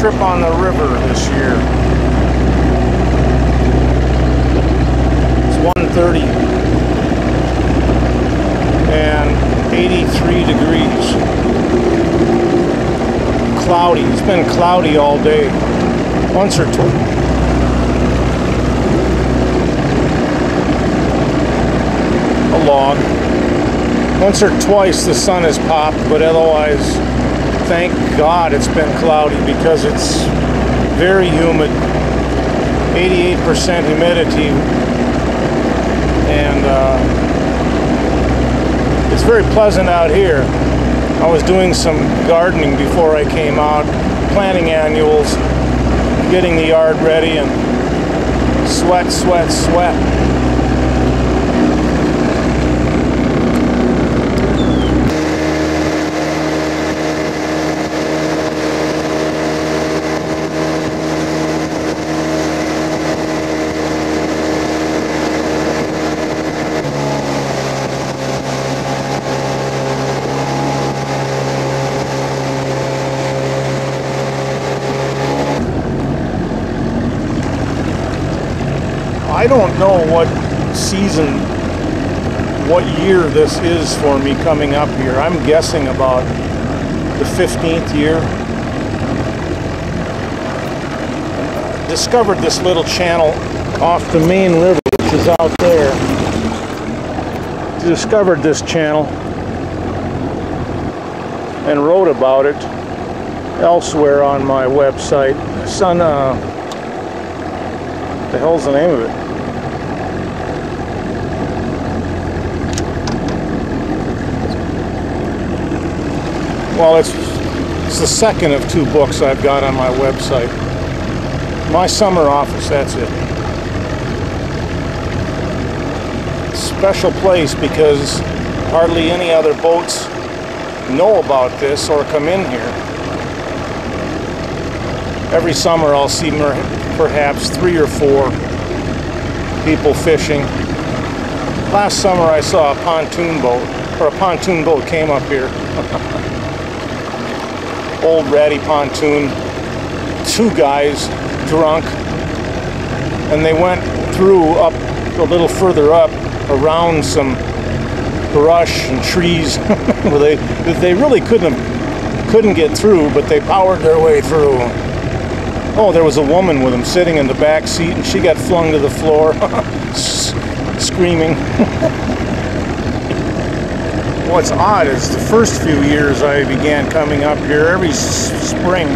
trip on the river this year. It's 1:30 and 83 degrees. Cloudy. It's been cloudy all day. Once or twice. A log. Once or twice the sun has popped, but otherwise, thank God it's been cloudy because it's very humid, 88% humidity, and it's very pleasant out here. I was doing some gardening before I came out, planting annuals, getting the yard ready, and sweat, sweat, sweat. I don't know what season, what year this is for me coming up here. I'm guessing about the 15th year. Discovered this little channel off the main river, which is out there. Discovered this channel and wrote about it elsewhere on my website. What the hell's the name of it? Well, it's the second of two books I've got on my website. My Summer Office, that's it. Special place because hardly any other boats know about this or come in here. Every summer I'll see perhaps 3 or 4 people fishing. Last summer I saw a pontoon boat, or a pontoon boat came up here. Old ratty pontoon, 2 guys drunk, and they went through up a little further up around some brush and trees where they really couldn't get through, but they powered their way through. Oh, there was a woman with them sitting in the back seat, and she got flung to the floor screaming. What's odd is the first few years I began coming up here every spring.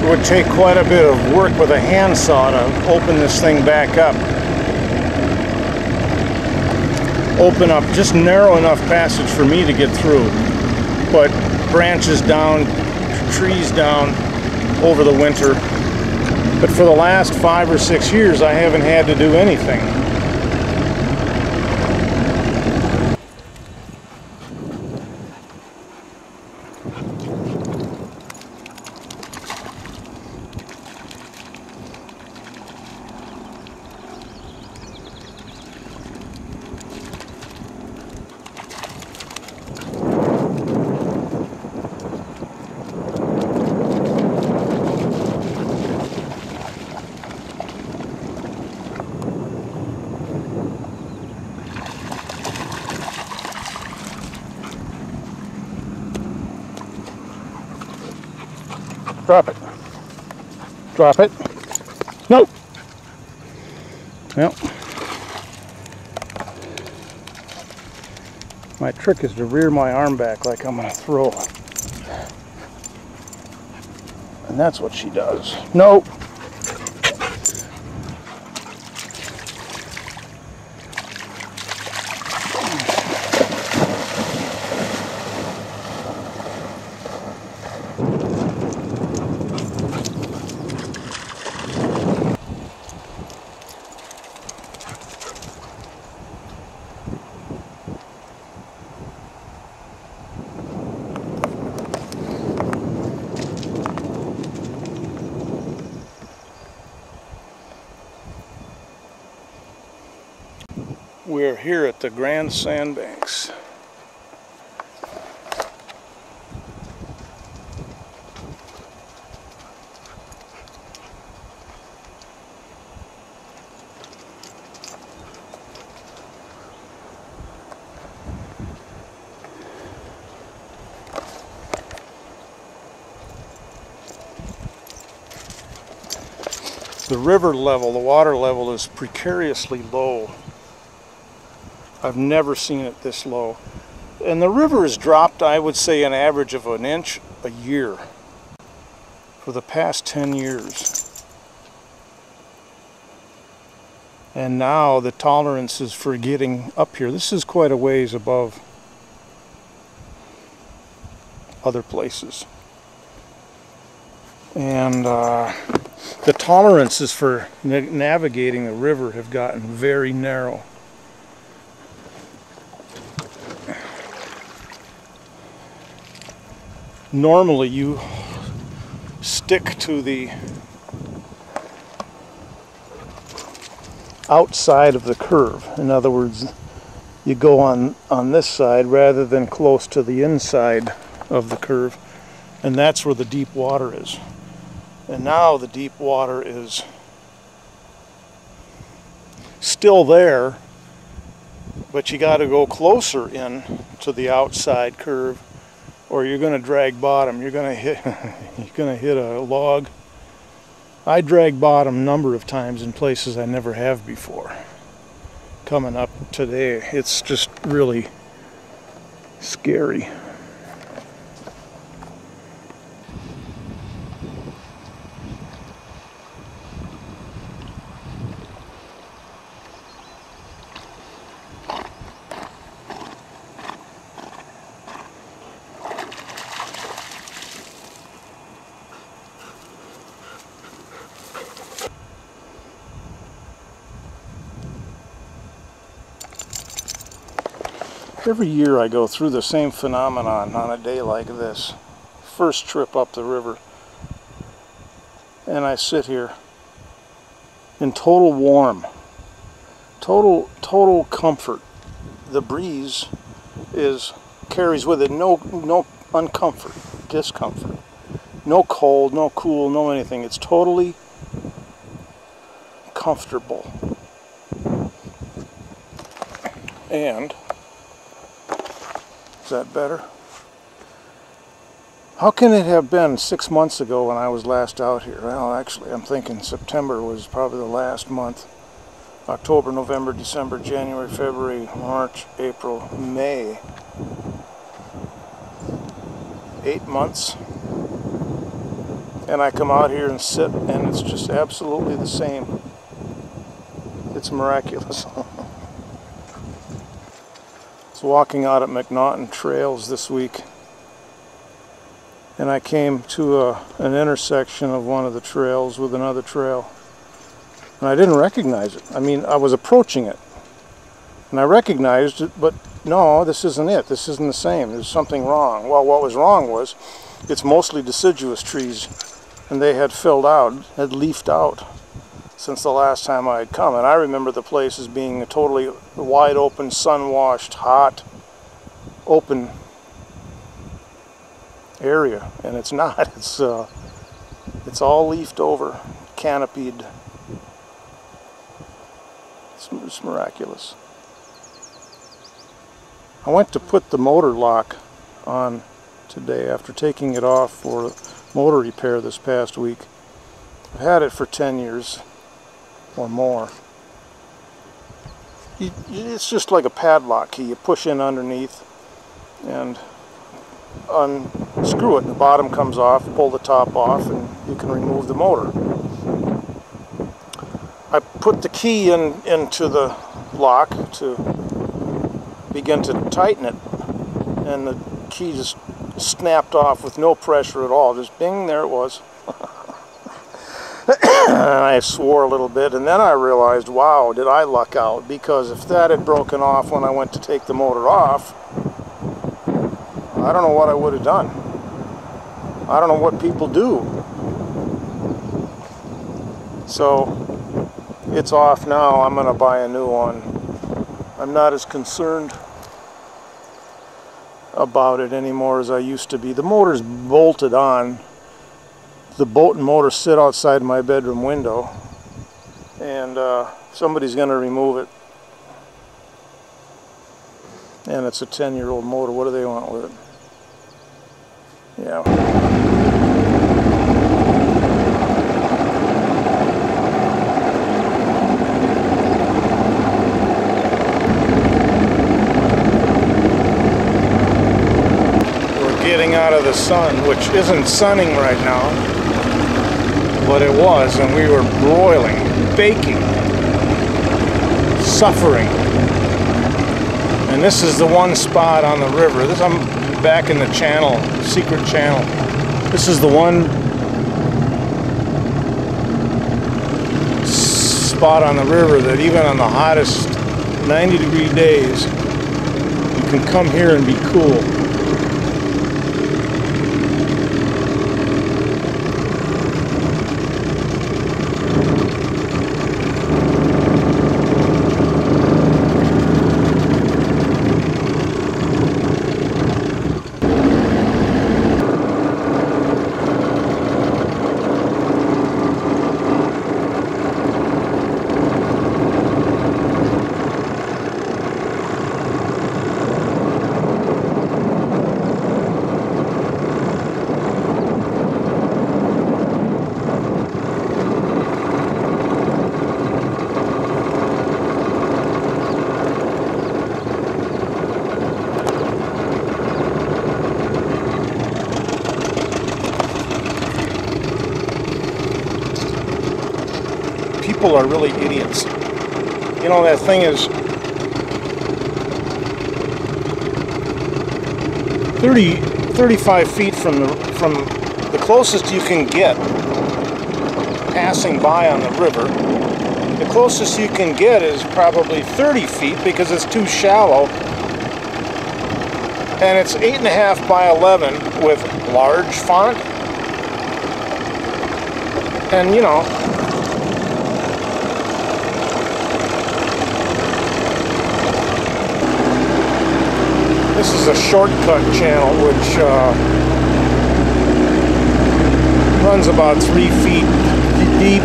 It would take quite a bit of work with a handsaw to open this thing back up. Open up just narrow enough passage for me to get through. But branches down, trees down over the winter. But for the last 5 or 6 years, I haven't had to do anything. Drop it. Drop it. No. Well, my trick is to rear my arm back like I'm going to throw. And that's what she does. No. We're here at the Grand Sandbanks. the river level, the water level is precariously low. I've never seen it this low. And the river has dropped, I would say, an average of an inch a year for the past 10 years. And now the tolerances for getting up here, this is quite a ways above other places. And the tolerances for navigating the river have gotten very narrow. Normally you stick to the outside of the curve. In other words, you go on this side rather than close to the inside of the curve, and that's where the deep water is. And now the deep water is still there, but you got to go closer in to the outside curve, or you're going to drag bottom. You're going to hit a log. I drag bottom a number of times in places I never have before. Coming up today, it's just really scary. Every year I go through the same phenomenon on a day like this. First trip up the river. And I sit here in total warm. Total comfort. The breeze carries with it no uncomfort, discomfort. No cold, no cool, no anything. It's totally comfortable. And is that better? How can it have been 6 months ago when I was last out here? Well, actually, I'm thinking September was probably the last month. October, November, December, January, February, March, April, May. 8 months. And I come out here and sit, and it's just absolutely the same. It's miraculous. I was walking out at McNaughton Trails this week, and I came to an intersection of one of the trails with another trail, and I didn't recognize it. I mean, I was approaching it, and I recognized it, but no, this isn't it. This isn't the same. There's something wrong. Well, what was wrong was it's mostly deciduous trees, and they had filled out, had leafed out since the last time I had come. And I remember the place as being a totally wide open, sun-washed, hot, open area, and it's not. It's all leafed over, canopied. It's miraculous. I went to put the motor lock on today after taking it off for motor repair this past week. I've had it for 10 years or more. It's just like a padlock key. You push in underneath and unscrew it. The bottom comes off, pull the top off, and you can remove the motor. I put the key into the lock to begin to tighten it, and the key just snapped off with no pressure at all. Just bing, there it was. And I swore a little bit, and then I realized, wow, did I luck out, because if that had broken off when I went to take the motor off, I don't know what I would have done. I don't know what people do. So it's off now. I'm going to buy a new one. I'm not as concerned about it anymore as I used to be. The motor's bolted on. The boat and motor sit outside my bedroom window, and somebody's going to remove it. And it's a 10-year-old motor. What do they want with it? Yeah. the sun, which isn't sunning right now, but it was, and we were broiling, baking, suffering. And this is the one spot on the river. I'm back in the channel, secret channel. This is the one spot on the river that even on the hottest 90-degree days, you can come here and be cool. People are really idiots. You know, that thing is 35 feet from the closest you can get passing by on the river. The closest you can get is probably 30 feet because it's too shallow. And it's 8.5 by 11 with large font. And you know, this is a shortcut channel which runs about 3 feet deep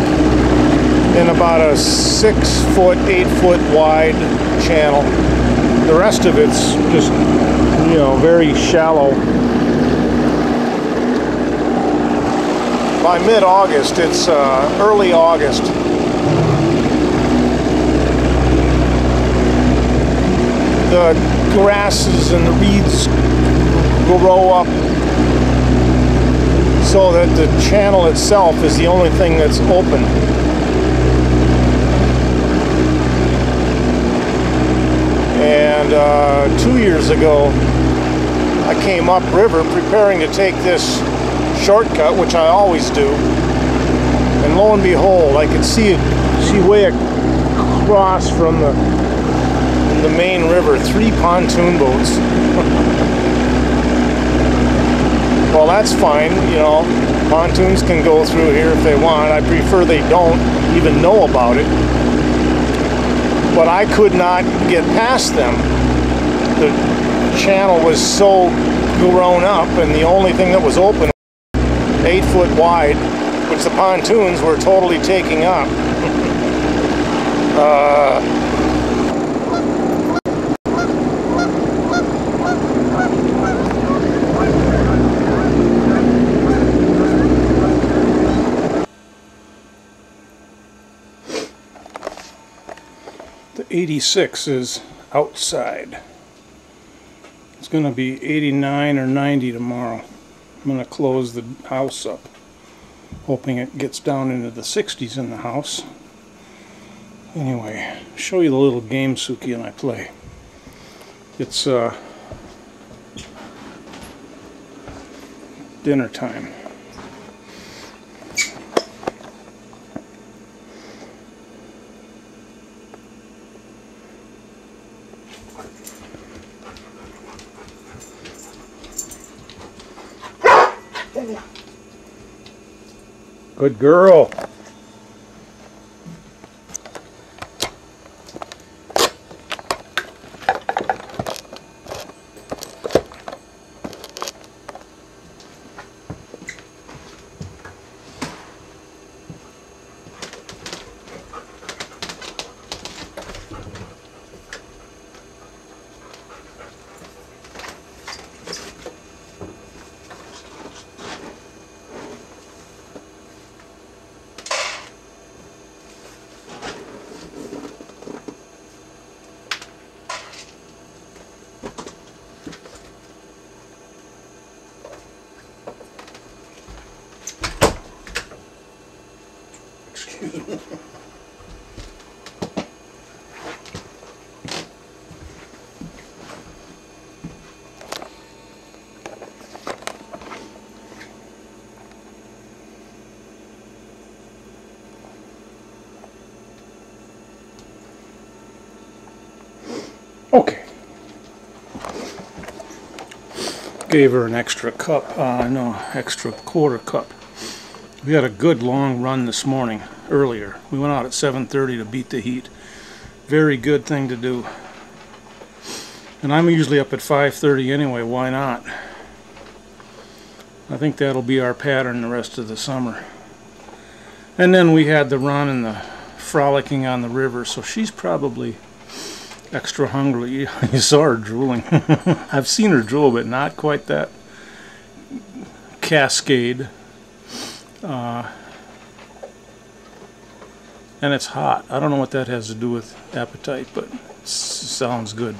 in about a 6-foot, 8-foot wide channel. The rest of it's just, you know, very shallow. By mid-August, it's early August. The grasses and the reeds grow up so that the channel itself is the only thing that's open. And 2 years ago I came upriver preparing to take this shortcut, which I always do, and lo and behold, I could see way across from the main river 3 pontoon boats. Well, that's fine, you know, pontoons can go through here if they want. I prefer they don't even know about it. But I could not get past them. The channel was so grown up, and the only thing that was open, 8 foot wide, which the pontoons were totally taking up. The 86 is outside. It's going to be 89 or 90 tomorrow. I'm going to close the house up, hoping it gets down into the 60s in the house. Anyway, show you the little game Suki and I play. It's dinner time. Good girl. Okay. Gave her an extra cup, no, extra quarter cup. We had a good long run this morning, earlier. We went out at 7:30 to beat the heat. Very good thing to do. And I'm usually up at 5:30 anyway, why not? I think that'll be our pattern the rest of the summer. And then we had the run and the frolicking on the river, so she's probably extra hungry. You saw her drooling. I've seen her drool, but not quite that cascade. And it's hot. I don't know what that has to do with appetite, but it sounds good.